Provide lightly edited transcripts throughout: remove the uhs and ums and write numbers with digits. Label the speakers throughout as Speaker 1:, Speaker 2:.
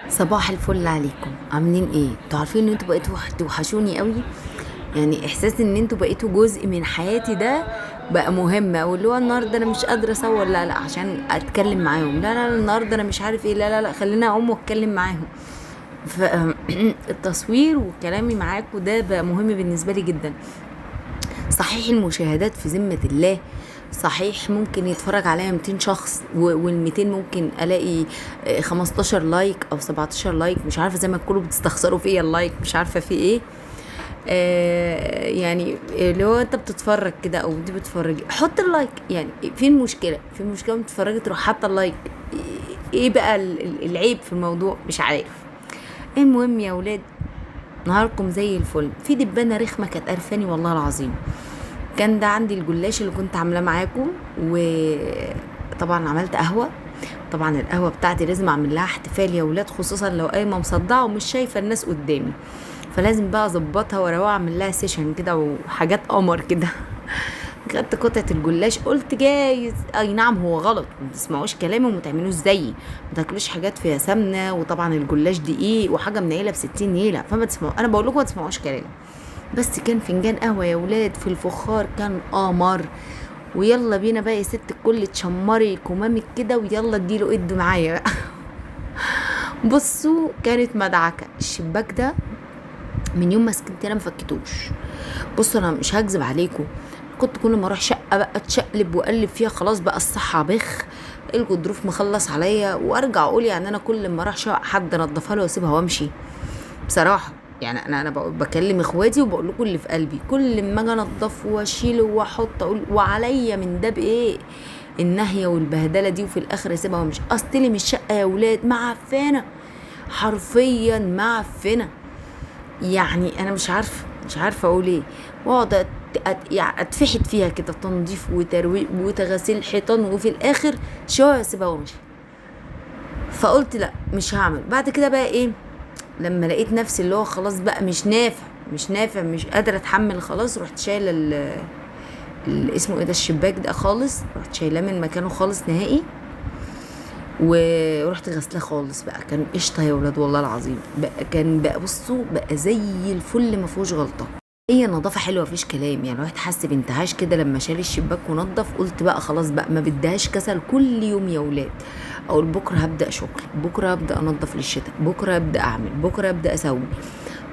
Speaker 1: صباح الفل عليكم، عاملين ايه؟ انتوا عارفين ان انتوا بقيتوا توحشوني قوي. يعني احساس ان انتوا بقيتوا جزء من حياتي ده بقى مهم، او اللي هو النهارده انا مش قادره اصور، لا لا عشان اتكلم معاهم، لا لا لا، النهارده انا مش عارف ايه، لا لا لا خليني اقوم واتكلم معاهم. فالتصوير وكلامي معاكم ده بقى مهم بالنسبه لي جدا. صحيح المشاهدات في ذمة الله، صحيح ممكن يتفرج عليا 200 شخص وال 200 ممكن الاقي 15 لايك او 17 لايك، مش عارفه زي ما تكونوا بتستخسروا فيا اللايك، مش عارفه في ايه. يعني اللي هو انت بتتفرج كده او انت بتتفرجي حط اللايك، يعني في المشكله، في المشكله بتتفرجي تروح حاطه اللايك. ايه بقى العيب في الموضوع؟ مش عارف. المهم يا ولاد، نهاركم زي الفل. في دبانه رخمه كانت قرفاني والله العظيم. كان ده عندي الجلاش اللي كنت عاملاه معاكم، وطبعا عملت قهوه. طبعا القهوه بتاعتي لازم اعمل لها احتفال يا ولاد، خصوصا لو قايمه مصدعه ومش شايفه الناس قدامي، فلازم بقى اظبطها واروح اعمل لها سيشن كده وحاجات قمر كده. خدت قطعه الجلاش، قلت جايز اي نعم هو غلط، ما تسمعوش كلامي وما تعملوش زيي، ما تاكلوش حاجات فيها سمنه، وطبعا الجلاش دقيق وحاجه منيله ب60 نيله، فما تسمعوا، انا بقول لكم ما تسمعوش كلامي. بس كان فنجان قهوة يا ولاد في الفخار، كان قمر. ويلا بينا بقى يا ست الكل، تشمري كمامك كده ويلا اديله ايد معايا بقى. بصوا كانت مدعكة الشباك ده من يوم ما سكنت انا مفكتوش. بصوا انا مش هكذب عليكم، كنت كل ما اروح شقة بقى اتشقلب واقلب فيها، خلاص بقى الصحة بخ، الجدروف مخلص عليا، وارجع اقول يعني انا كل ما اروح شقة حد انضفها له واسيبها وامشي. بصراحه يعني انا بكلم اخواتي وبقول لكم اللي في قلبي، كل ما اجي انضف واشيل واحط اقول وعليا من ده بايه؟ النهيه والبهدله دي، وفي الاخر اسيبها وامشي، استلم الشقه يا ولاد معفنه، حرفيا معفنه. يعني انا مش عارفه اقول ايه. واقعد يعني اتفحت فيها كده، تنظيف وترويق وتغسيل حيطان، وفي الاخر شويه اسيبها وامشي. فقلت لا مش هعمل بعد كده بقى ايه. لما لقيت نفسي اللي هو خلاص بقى مش نافع مش قادره اتحمل، خلاص رحت شايله اسمه ايه ده، الشباك ده خالص، رحت شايلاه من مكانه خالص نهائي، ورحت غسلاه خالص بقى. كان قشطه يا ولاد والله العظيم، بقى كان بقى بصوا بقى زي الفل، ما فيهوش غلطه. هي نظافه حلوه مفيش كلام، يعني الواحد حس بانتعاش كده لما شال الشباك ونضف. قلت بقى خلاص بقى ما بدهاش كسل، كل يوم يا ولاد اقول بكره هبدا شغل، بكره هبدا انضف للشتاء، بكره ابدا اعمل، بكره ابدا اسوي.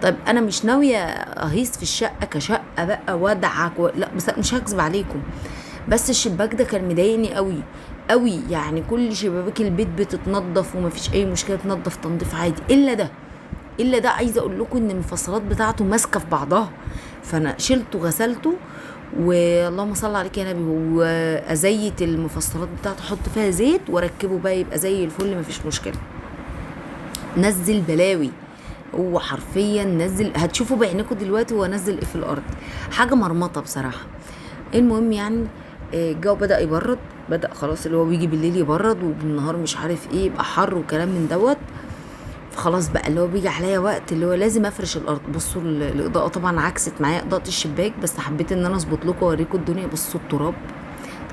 Speaker 1: طيب انا مش ناويه اهيص في الشقه كشقه بقى وادعك لا، بس مش هكذب عليكم، بس الشباك ده كان مضايقني قوي قوي. يعني كل شبابيك البيت بتتنضف ومفيش اي مشكله، تنضف تنظيف عادي، الا ده عايزه اقول لكم ان المفصلات بتاعته ماسكه في بعضها. فانا شلته غسلته، واللهم صل عليك يا نبي، وازيت المفصلات بتاعته، احط فيها زيت واركبه بقى يبقى زي الفل، مفيش مشكله. نزل بلاوي، هو حرفيا نزل، هتشوفوا بعينكم دلوقتي هو نزل ايه في الارض، حاجه مرمطه بصراحه. المهم يعني الجو بدأ يبرد، بدأ خلاص اللي هو بيجي بالليل يبرد وبالنهار مش عارف ايه يبقى حر وكلام من دوت. فخلاص بقى اللي هو بيجي عليا وقت اللي هو لازم افرش الارض. بصوا الاضاءه طبعا عكست معايا اضاءه الشباك، بس حبيت ان انا اظبط لكم واوريكم الدنيا. بصوا التراب،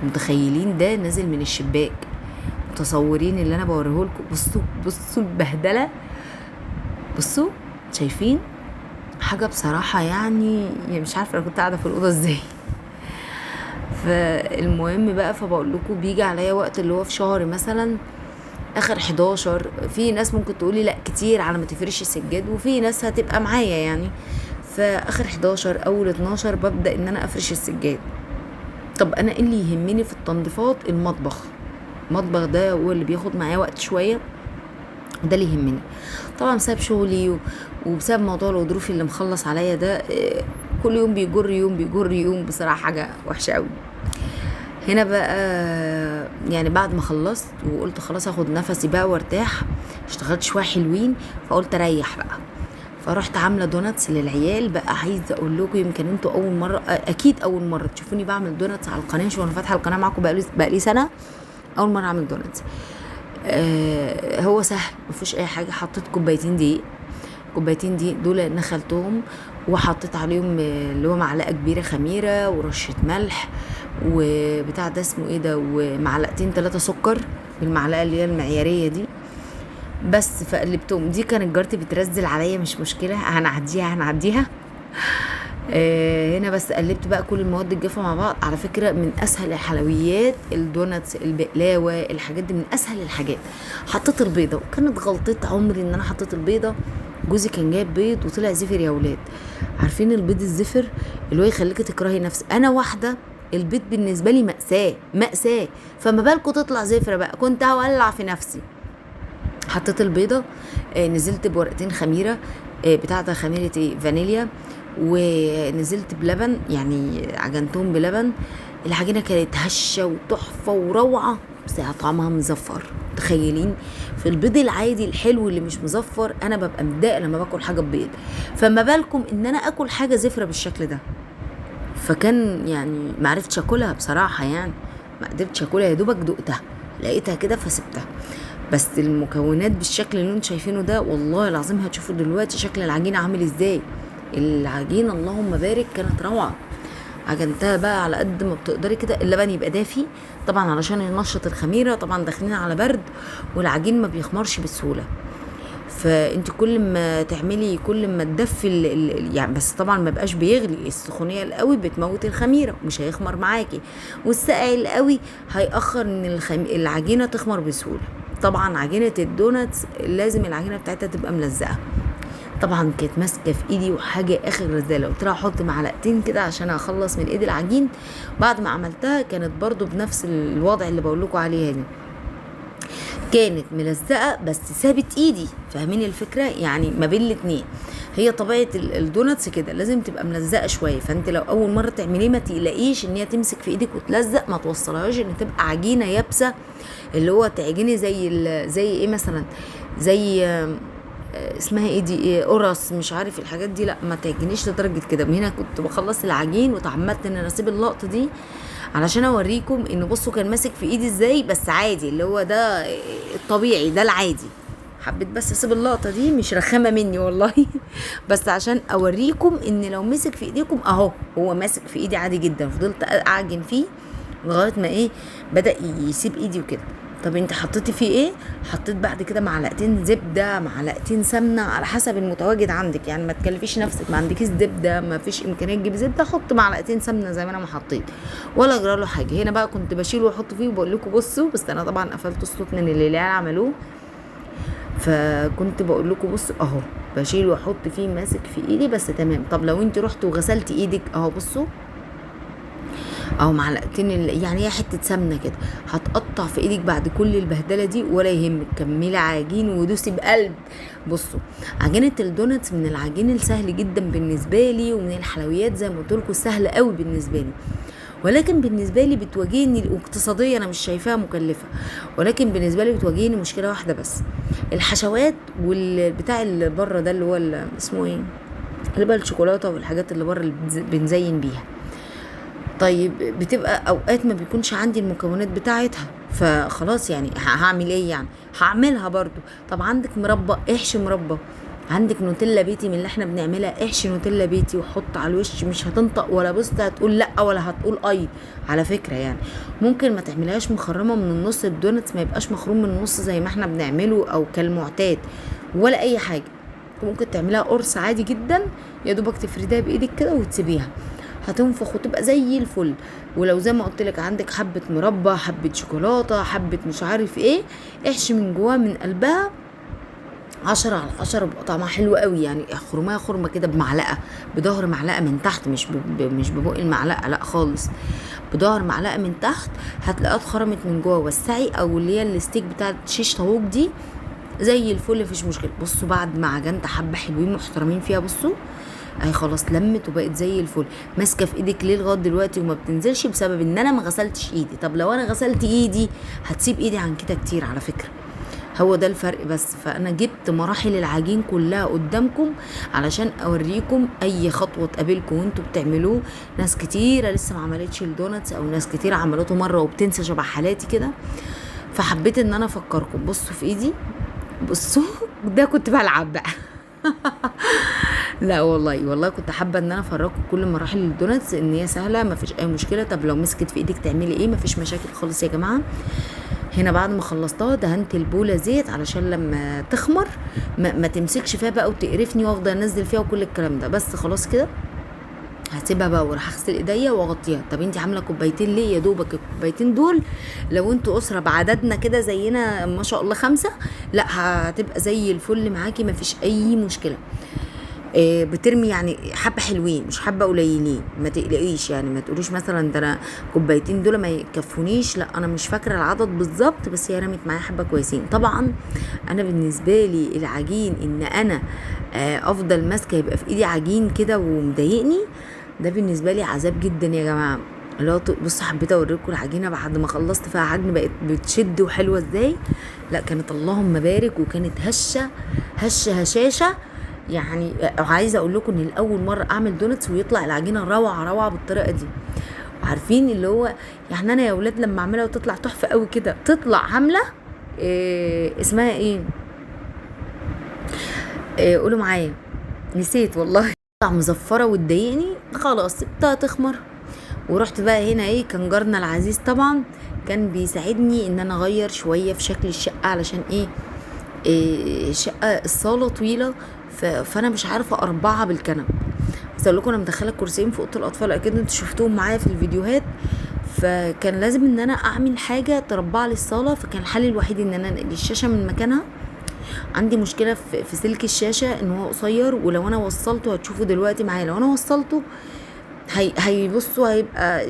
Speaker 1: متخيلين ده نازل من الشباك؟ متصورين اللي انا بوريه لكم؟ بصوا البهدله، بصوا شايفين حاجه بصراحه يعني مش عارفه انا كنت قاعده في الاوضه ازاي. فالمهم بقى، فبقول لكم بيجي عليا وقت اللي هو في شهر مثلا اخر 11، في ناس ممكن تقولي لا كتير على ما تفرشي السجاد، وفي ناس هتبقى معايا يعني. فاخر 11 اول 12 ببدا ان انا افرش السجاد. طب انا إيه اللي يهمني في التنظيفات؟ المطبخ ده هو اللي بياخد معايا وقت شويه، ده اللي يهمني. طبعا بسبب شغلي وبسبب موضوع الغضروف اللي مخلص عليا ده، كل يوم بيجر يوم بيجر يوم، بصراحه حاجه وحشه قوي. هنا بقى يعني بعد ما خلصت وقلت خلاص اخد نفسي بقى وارتاح، اشتغلت شويه حلوين، فقلت اريح بقى. فرحت عامله دوناتس للعيال بقى. عايزه اقول لكم يمكن انتوا اول مره، اكيد اول مره تشوفوني بعمل دوناتس على القناه، شو انا فاتحه القناه معاكم بقى لي سنه، اول مره اعمل دوناتس. هو سهل مفيش اي حاجه، حطيت كوبايتين دي دول نخلتهم، وحطيت عليهم اللي هو معلقه كبيره خميره ورشه ملح وبتاع ده اسمه ايه ده، ومعلقتين 3 سكر بالمعلقه اللي هي المعياريه دي. بس فقلبتهم. دي كانت جارتي بترزل عليا، مش مشكله هنعديها. هنا بس قلبت بقى كل المواد الجافه مع بعض. على فكره من اسهل الحلويات الدوناتس، البقلاوه، الحاجات دي من اسهل الحاجات. حطيت البيضه، وكانت غلطه عمري ان انا حطيت البيضه. جوزي كان جايب بيض وطلع زفر يا ولاد. عارفين البيض الزفر اللي هو يخليكي تكرهي نفسك؟ انا واحده البيض بالنسبه لي مأساة مأساة، فما بالكم تطلع زفره بقى، كنت هولع في نفسي. حطيت البيضه، نزلت بورقتين خميره، بتاعه خميره ايه، فانيليا، ونزلت بلبن، يعني عجنتهم بلبن. العجينه كانت هشه وتحفه وروعه، بس طعمها مزفر. تخيلين في البيض العادي الحلو اللي مش مزفر انا ببقى متضايقه لما باكل حاجه ببيض، فما بالكم ان انا اكل حاجه زفره بالشكل ده. فكان يعني ما عرفتش اكلها بصراحه، يعني ما قدرتش اكلها، يا دوبك دقتها لقيتها كده فسبتها. بس المكونات بالشكل اللي انتم شايفينه ده، والله العظيم هتشوفوا دلوقتي شكل العجينه عامل ازاي. العجينه اللهم بارك كانت روعه. عجنتها بقى على قد ما بتقدري كده، اللبن يبقى دافي طبعا علشان ينشط الخميره، طبعا داخلين على برد والعجين ما بيخمرش بسهوله. فانت كل ما تعملي كل ما تدفي يعني، بس طبعا ما بقاش بيغلي. السخونيه القوي بتموت الخميره ومش هيخمر معاكي، والسقع القوي هيأخر ان العجينه تخمر بسهوله. طبعا عجينه الدوناتس لازم العجينه بتاعتها تبقى ملزقه. طبعا كانت ماسكه في ايدي وحاجه اخر رزاله، قلت لها احط معلقتين كده عشان اخلص من ايد العجين. بعد ما عملتها كانت برضو بنفس الوضع اللي بقول لكم عليه هنا، كانت ملزقه بس سابت ايدي. فاهمين الفكره؟ يعني ما بين الاتنين. هي طبيعه الدوناتس كده لازم تبقى ملزقه شويه، فانت لو اول مره تعمليه ما تقلقيش ان هي تمسك في ايدك وتلزق، ما توصلهاش ان تبقى عجينه يابسه، اللي هو تعجني زي ايه مثلا، زي اسمها ايه دي، ايه، قرص، مش عارف الحاجات دي، لا ما تعجنيش لدرجه كده. من هنا كنت بخلص العجين وتعمدت ان انا اسيب اللقطه دي علشان اوريكم ان بصوا كان ماسك في ايدي ازاي، بس عادي اللي هو ده الطبيعي، ده العادي. حبيت بس اسيب اللقطه دي، مش رخامه مني والله بس عشان اوريكم ان لو مسك في ايديكم اهو، هو ماسك في ايدي عادي جدا. فضلت اعجن فيه لغايه ما ايه، بدأ يسيب ايدي وكده. طب انت حطيتي فيه ايه؟ حطيت بعد كده معلقتين زبده، معلقتين سمنه، على حسب المتواجد عندك. يعني ما تكلفيش نفسك، ما عندكيش زبده ما فيش امكانيه تجيبي زبده، حط معلقتين سمنه زي ما انا ما حطيت، ولا اجرى له حاجه. هنا بقى كنت بشيل واحط فيه وبقول لكم بصوا، بس انا طبعا قفلت الصوت من اللي العيال عملوه، فكنت بقول لكم بصوا اهو بشيل واحط فيه ماسك في ايدي بس تمام. طب لو انت رحت وغسلتي ايدك اهو بصوا، او معلقتين يعني هي حته سمنه كده هتقطع في ايدك بعد كل البهدله دي، ولا يهمك، كملي عجين ودوسي بقلب. بصوا عجينه الدوناتس من العجين السهل جدا بالنسبه لي، ومن الحلويات زي ما قلت لكم سهله قوي بالنسبه لي، ولكن بالنسبه لي بتواجهني اقتصاديا، انا مش شايفاها مكلفه، ولكن بالنسبه لي بتواجهني مشكله واحده بس، الحشوات والبتاع اللي بره ده اللي هو اسمه ايه، اللي بقى الشوكولاته والحاجات اللي بره اللي بنزين بيها. طيب بتبقى اوقات ما بيكونش عندي المكونات بتاعتها، فخلاص يعني هعمل ايه يعني، هعملها برضو. طب عندك مربى، احشي مربى. عندك نوتيلا بيتي من اللي احنا بنعملها، احشي نوتيلا بيتي وحط على الوش، مش هتنطق ولا بص هتقول لا ولا هتقول اي. على فكره يعني ممكن ما تعملهاش مخرمه من النص، الدونتس ما يبقاش مخروم من النص زي ما احنا بنعمله او كالمعتاد ولا اي حاجه، ممكن تعملها قرص عادي جدا، يا دوبك تفرديها بايدك كده وتسيبيها هتنفخ وتبقى زي الفل. ولو زي ما قلت لك عندك حبه مربى، حبه شوكولاته، حبه مش عارف ايه، احشي من جواها من قلبها 10/10 بيبقى طعمها حلو قوي. يعني خرمها خرمه كده بمعلقه، بظهر معلقه من تحت، مش ببق المعلقه لا خالص، بظهر معلقه من تحت هتلاقيها اتخرمت من جوه. وسعي او اللي هي الستيك بتاعت شيش طاووق دي زي الفل مفيش مشكله. بصوا بعد ما عجنت حبه حلوين محترمين فيها، بصوا اهي خلاص لمت وبقت زي الفل. ماسكه في ايدك ليه لغايه دلوقتي وما بتنزلش؟ بسبب ان انا ما غسلتش ايدي. طب لو انا غسلت ايدي هتسيب ايدي عن كده كتير على فكره، هو ده الفرق بس. فانا جبت مراحل العجين كلها قدامكم علشان اوريكم اي خطوه تقابلكم وانتوا بتعملوه. ناس كتيره لسه ما عملتش الدوناتس، او ناس كتيره عملته مره وبتنسى شبه حالاتي كده، فحبيت ان انا افكركم. بصوا في ايدي، بصوا ده كنت بلعب بقى لا والله كنت حابه ان انا افرجكم كل مراحل الدوناتس ان هي سهله ما فيش اي مشكله. طب لو مسكت في ايدك تعملي ايه؟ ما فيش مشاكل خالص يا جماعه. هنا بعد ما خلصتها دهنت البوله زيت علشان لما تخمر ما تمسكش فيها بقى وتقرفني وافضل انزل فيها وكل الكلام ده. بس خلاص كده هسيبها بقى وراح اغسل ايديا واغطيها. طب انت عامله كوبايتين ليه؟ يا دوبك الكوبايتين دول لو انتوا اسره بعددنا كده زينا ما شاء الله 5، لا هتبقى زي الفل معاكي، مفيش اي مشكله. بترمي يعني حبه حلوين مش حبه قليلين، ما تقلقيش يعني، ما تقوليش مثلا ده انا كوبايتين دول ما يكفونيش، لا انا مش فاكره العدد بالظبط، بس هي رمت معايا حبه كويسين. طبعا انا بالنسبه لي العجين ان انا افضل ماسكه يبقى في ايدي عجين كده ومضايقني، ده بالنسبه لي عذاب جدا يا جماعه. اللي بصوا حبيت اوريكم العجينه بعد ما خلصت فيها عجن بقت بتشد وحلوه ازاي. لا كانت اللهم بارك، وكانت هشاشه يعني. عايزه اقول لكم ان الاول مره اعمل دونتس ويطلع العجينه روعه بالطريقه دي. عارفين اللي هو يعني انا يا ولاد لما اعملها وتطلع تحفه قوي كده، تطلع عامله اسمها ايه قولوا معايا، نسيت والله. تطلع مزفره وتضايقني، خلاص سبتها تخمر. ورحت بقى هنا كان جارنا العزيز طبعا كان بيساعدني ان انا اغير شويه في شكل الشقه، علشان الشقه الصاله طويله، فانا مش عارفه اربعها بالكنب. بس اقول لكم انا مدخله كرسيين في اوضه الاطفال، اكيد انتوا شفتوهم معايا في الفيديوهات، فكان لازم ان انا اعمل حاجه تربع لي الصاله. فكان الحل الوحيد ان انا انقل الشاشه من مكانها. عندي مشكله في سلك الشاشه ان هو قصير، ولو انا وصلته هتشوفوا دلوقتي معايا، لو انا وصلته هيبصوا هيبقى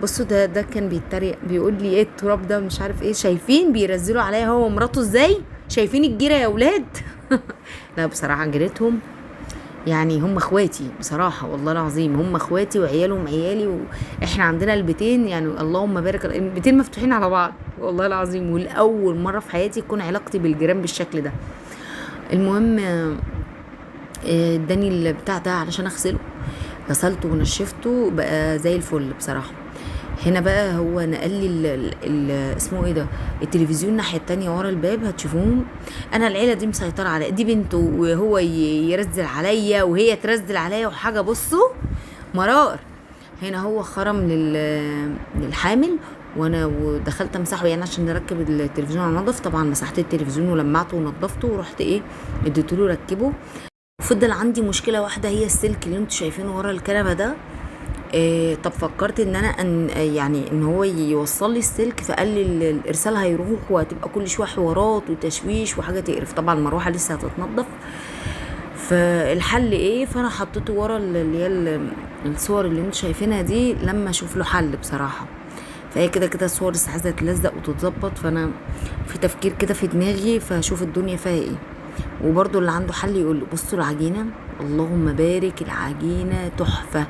Speaker 1: بصوا ده كان بيتريق بيقول لي ايه التراب ده مش عارف ايه، شايفين بيرزلوا عليا هو ومراته ازاي، شايفين الجيره يا ولاد. لا بصراحه جيرتهم يعني هم اخواتي بصراحه والله العظيم، هم اخواتي وعيالهم عيالي، واحنا عندنا البيتين يعني اللهم بارك، البيتين مفتوحين على بعض والله العظيم. والاول مره في حياتي تكون علاقتي بالجيران بالشكل ده. المهم اداني البتاع ده علشان اغسله، غسلته ونشفته بقى زي الفل بصراحه. هنا بقى هو نقل لي اسمه ايه ده التلفزيون الناحيه التانية ورا الباب، هتشوفوهم. انا العيله دي مسيطره عليا، دي بنته وهو يرزل عليا وهي ترزل عليا وحاجه بصوا مرار. هنا هو خرم للحامل، وانا ودخلت امسحه يعني عشان نركب التلفزيون على نظف. طبعا مسحت التلفزيون ولمعته ونظفته ورحت اديته له ركبه. وفضل عندي مشكله واحده هي السلك اللي انتوا شايفينه ورا الكنبه ده. طب فكرت ان انا يعني ان هو يوصل لي السلك، فقال لي الارسال هيروح وهتبقى كل شويه حوارات وتشويش وحاجه تقرف. طبعا المروحه لسه هتتنضف، فالحل فانا حطيته ورا اللي هي الصور اللي انتوا شايفينها دي لما اشوف له حل بصراحه. فهي كده الصور لسه عايزه تلزق وتتظبط، فانا في تفكير كده في دماغي فاشوف الدنيا فيها ايه. وبرضو اللي عنده حل يقول له بصوا العجينه اللهم بارك، العجينه تحفه.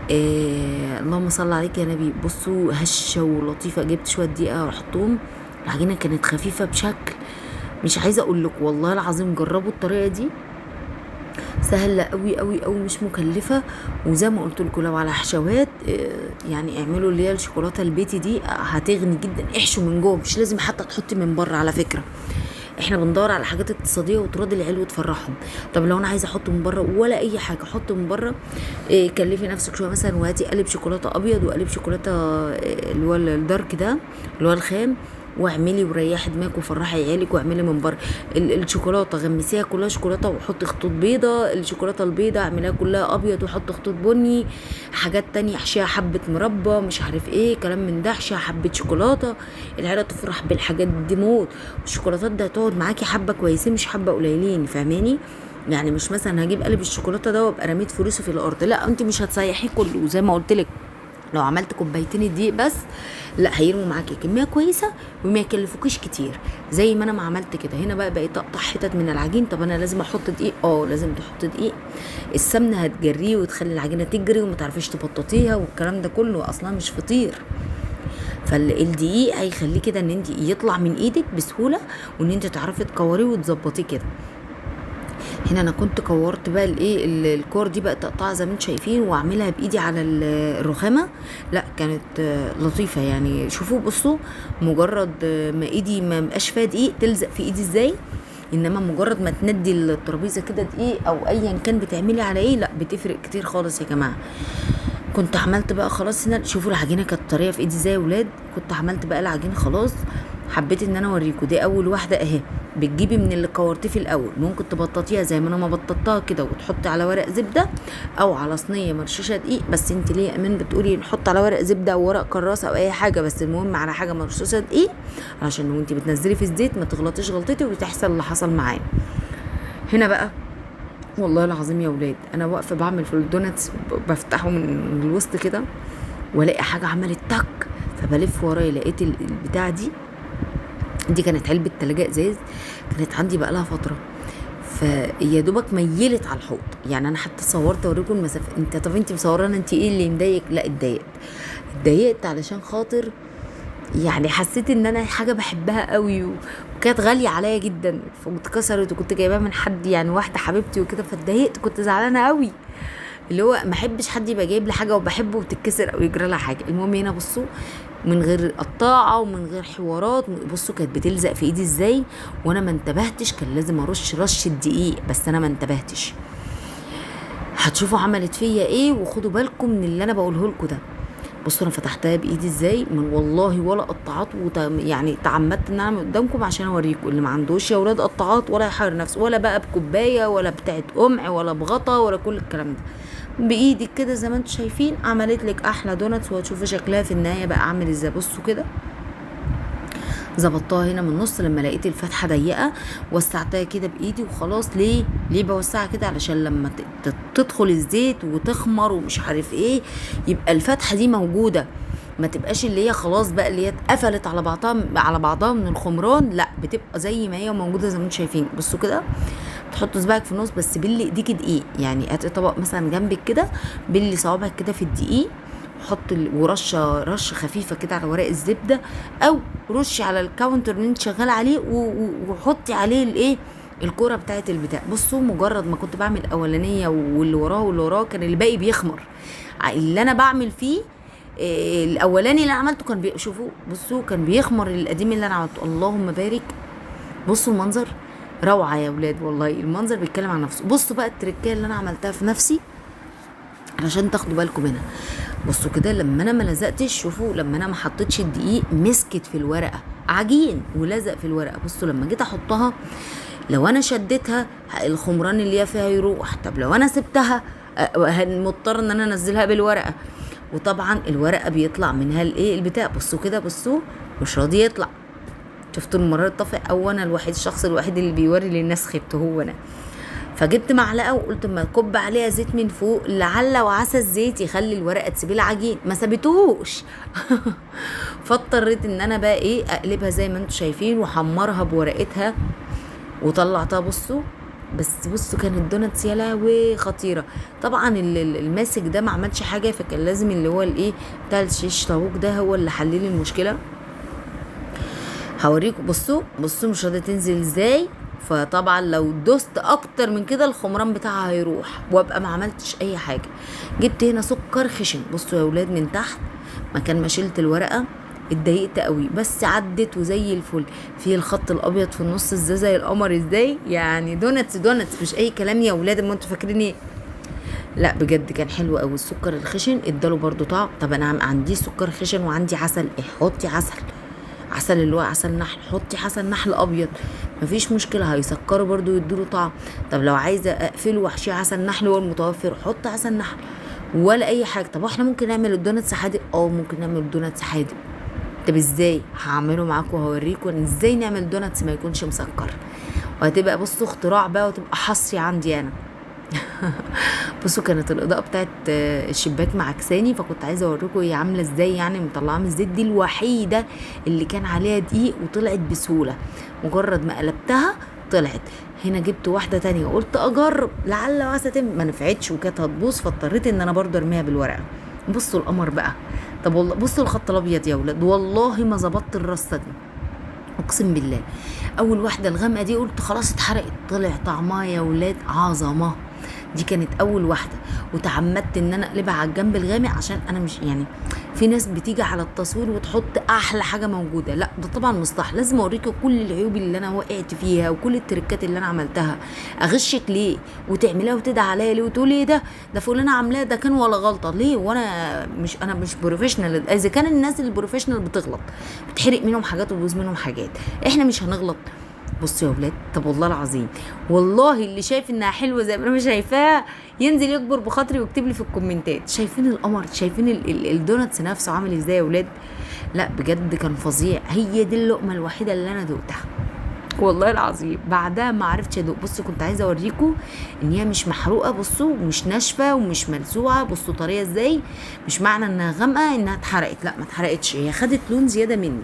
Speaker 1: اللهم صل عليك يا نبي. بصوا هشه ولطيفه، جبت شويه دقيقه واحطهم، العجينه كانت خفيفه بشكل مش عايزه اقول لكم والله العظيم. جربوا الطريقه دي سهله قوي قوي قوي، مش مكلفه. وزي ما قلت لكم لو على حشوات يعني اعملوا اللي هي الشوكولاته البيتي دي هتغني جدا. احشوا من جوه، مش لازم حتى تحطي من بره على فكره. احنا بندور على حاجات اقتصاديه وتراضي العيال وتفرحهم. طب لو انا عايزه احط من بره ولا اي حاجه، احط من بره كلفي نفسك شويه مثلا وهاتي قالب شوكولاته ابيض وقالب شوكولاته اللي هو الدارك ده اللي هو الخام، واعملي وريحي دماغك وفرحي عيالك، واعملي من بره الشوكولاته غمسيها كلها شوكولاته وحطي خطوط بيضه، الشوكولاته البيضه اعمليها كلها ابيض وحطي خطوط بني. حاجات تانية احشيها حبه مربى مش عارف ايه كلام من ده، احشيها حبه شوكولاته، العيله تفرح بالحاجات دي موت. والشوكولاتات ده هتقعد معاكي حبه كويسين مش حبه قليلين، فاهماني؟ يعني مش مثلا هجيب قلب الشوكولاته ده وابقى رميت فلوسه في الارض، لا انت مش هتصيحيه كله. وزي ما قلت لك لو عملت كوبايتين الدقيق بس لا هيرموا معاكي كميه كويسه وما يكلفوكيش كتير زي ما انا ما عملت كده. هنا بقى بقيت اقطع حتت من العجين. طب انا لازم احط دقيق، لازم تحط دقيق. السمنه هتجريه وتخلي العجينه تجري وما تعرفيش تبططيها والكلام ده كله، اصلا مش فطير. فالدقيق هيخليه كده ان انت يطلع من ايدك بسهوله، وان انت تعرفي تكوريه وتظبطيه كده. هنا انا كنت كورت بقى الكور دي بقى تقطعها زي ما انتم شايفين واعملها بايدي على الرخامه. لا كانت لطيفه يعني. شوفوا بصوا مجرد ما ايدي ما بقاش فيها دقيق تلزق في ايدي ازاي، انما مجرد ما تندي الترابيزه كده دقيق او ايا كان بتعملي على لا بتفرق كتير خالص يا جماعه. كنت عملت بقى خلاص هنا. شوفوا العجينه كانت طريه في ايدي ازاي يا ولاد. كنت عملت بقى العجينه خلاص. حبيت ان انا اوريكم دي اول واحده اهي. بتجيبي من اللي كورتيه في الاول، ممكن تبططيها زي ما انا ما بططتها كده وتحطي على ورق زبده او على صينيه مرشوشه دقيق. بس انت ليه يا امان بتقولي نحط على ورق زبده او ورق كراسه او اي حاجه، بس المهم على حاجه مرشوشه دقيق عشان وانت بتنزلي في الزيت ما تغلطيش غلطتي وتحصل اللي حصل معايا هنا بقى. والله العظيم يا ولاد انا واقفه بعمل في الدوناتس، بفتحه من الوسط كده والاقي حاجه عملت تك، فبلف ورايا لقيت البتاع دي كانت علبه تلاجة ازاز، كانت عندي بقى لها فتره، فيا دوبك ميلت على الحوض. يعني انا حتى صورت اوريكم المسافه. انت طب انت مصورانا انت ايه اللي مضايق؟ لا اتضايقت علشان خاطر يعني حسيت ان انا حاجه بحبها قوي وكانت غاليه عليا جدا فاتكسرت، وكنت جايباها من حد يعني واحده حبيبتي وكده، فاتضايقت كنت زعلانه قوي. اللي هو ما احبش حد يبقى جايب لي حاجه وبحبه وتتكسر او يجرى لها حاجه. المهم هنا بصوا من غير قطاعه ومن غير حوارات، بصوا كانت بتلزق في ايدي ازاي وانا ما انتبهتش. كان لازم ارش رشه دقيق بس انا ما انتبهتش. هتشوفوا عملت فيا ايه وخدوا بالكم من اللي انا بقوله لكم ده. بصوا انا فتحتها بايدي ازاي من والله ولا قطعات يعني تعمدت ان انا قدامكم عشان اوريكم. اللي ما عندوش يا ولاد قطعات ولا يحير نفسه، ولا بقى بكوبايه ولا بتاعه قمع ولا بغطا ولا كل الكلام ده، بايدك كده زي ما انتم شايفين عملت لك احلى دوناتس. وهتشوفوا شكلها في النهايه بقى عامل ازاي. بصوا كده ظبطتها هنا من النص لما لقيت الفتحه ضيقه وسعتها كده بايدي وخلاص. ليه بوسعها كده؟ علشان لما تدخل الزيت وتخمر ومش عارف ايه يبقى الفتحه دي موجوده، ما تبقاش اللي هي خلاص بقى اللي هي اتقفلت على بعضها من الخمران، لا بتبقى زي ما هي موجوده زي ما انتم شايفين. بصوا كده تحط صباعك في النص بس بلي ايديك دقيق، يعني هاتي طبق مثلا جنبك كده بلي صوابعك كده في الدقيق، حط رشه خفيفه كده على ورق الزبده او رشي على الكاونتر اللي انت شغاله عليه وحطي عليه الايه الكوره بتاعه البتاع. بصوا مجرد ما كنت بعمل الاولانيه واللي وراه كان الباقي بيخمر. اللي انا بعمل فيه الاولاني اللي انا عملته كان شوفوا بصوا كان بيخمر القديم اللي انا عملته. اللهم بارك. بصوا المنظر روعه يا ولاد، والله المنظر بيتكلم عن نفسه. بصوا بقى التركيه اللي انا عملتها في نفسي علشان تاخدوا بالكم منها. بصوا كده لما انا ما لزقتش، شوفوا لما انا ما حطيتش الدقيق مسكت في الورقه عجين ولزق في الورقه. بصوا لما جيت احطها لو انا شدتها الخمران اللي هي فيها يروح، طب لو انا سبتها مضطر ان انا انزلها بالورقه، وطبعا الورقه بيطلع منها الايه البتاع. بصوا كده بصوا مش راضي يطلع. شفتوا المرار الطافئ او انا الشخص الوحيد اللي بيوري للناس خيبته هو انا. فجبت معلقه وقلت ما اكب عليها زيت من فوق لعل وعسى الزيت يخلي الورقه تسيب العجين، ما سابتوش. فاضطريت ان انا بقى ايه اقلبها زي ما انتم شايفين وحمرها بورقتها وطلعتها. بصوا كان الدوناتس يا لهوي خطيره. طبعا الماسك ده ما عملش حاجه، فكان لازم اللي هو الايه بتاع الشيش طاووق ده هو اللي حل لي المشكله. هوريكم. بصوا مش راضيه تنزل ازاي، فطبعا لو دوست اكتر من كده الخمران بتاعها هيروح وابقى ما عملتش اي حاجه. جبت هنا سكر خشن. بصوا يا ولاد من تحت مكان ما شلت الورقه اتضايقت قوي بس عدت وزي الفل. في الخط الابيض في النص ازاي زي القمر ازاي، يعني دوناتس مش اي كلام يا ولاد ما انتوا فاكرين ايه. لا بجد كان حلو قوي. السكر الخشن اداله برضو طعم. طب انا عندي سكر خشن وعندي عسل، حطي عسل اللي هو عسل نحل، حطي عسل نحل ابيض مفيش مشكله هيسكروا برضو يدوله طعم. طب لو عايزه اقفله واحشيه عسل نحل هو المتوفر حط عسل نحل ولا اي حاجه. طب احنا ممكن نعمل الدوناتس حادق؟ ممكن نعمل الدوناتس حادق. طب ازاي؟ هعمله معاكم وهوريكم ازاي نعمل دوناتس ما يكونش مسكر، وهتبقى بصوا اختراع بقى وتبقى حصري عندي انا. بصوا كانت الاضاءه بتاعت الشباك معكساني فكنت عايزه اوريكم هي عامله ازاي، يعني مطلعه من الزيت. دي الوحيده اللي كان عليها دقيق وطلعت بسهوله، مجرد ما قلبتها طلعت. هنا جبت واحده تانية قلت اجرب لعل وعسى ما نفعتش وكانت هتبوظ، فاضطريت ان انا برضه ارميها بالورقه. بصوا القمر بقى. طب والله بصوا الخط الابيض يا ولاد والله ما ظبطت الرصه دي اقسم بالله. اول واحده الغامقه دي قلت خلاص اتحرقت، طلع طعمها يا ولاد عظمه. دي كانت اول واحده وتعمدت ان انا اقلبها على الجنب الغامق عشان انا مش يعني في ناس بتيجي على التصوير وتحط احلى حاجه موجوده. لا ده طبعا مش صح، لازم اوريكي كل العيوب اللي انا وقعت فيها وكل التركات اللي انا عملتها. اغشك ليه وتعمليها وتدعي عليا ليه وتقولي ايه ده فلانه عاملاه ده كان ولا غلطه ليه؟ وانا مش بروفيشنال. اذا كان الناس البروفيشنال بتغلط بتحرق منهم حاجات وتبوظ منهم حاجات، احنا مش هنغلط؟ بصوا يا ولاد، طب والله العظيم، والله اللي شايف انها حلوه زي ما انا شايفاها ينزل يكبر بخاطري ويكتب لي في الكومنتات. شايفين القمر؟ شايفين الدوناتس نفسه عامل ازاي يا ولاد؟ لا بجد كان فظيع. هي دي اللقمه الوحيده اللي انا دقتها والله العظيم، بعدها ما عرفتش ادوق. بصوا كنت عايزه اوريكم ان هي مش محروقه، بصوا مش ناشفه ومش ملسوعه، بصوا طريه ازاي. مش معنى انها غامقه انها اتحرقت، لا ما اتحرقتش، هي خدت لون زياده مني.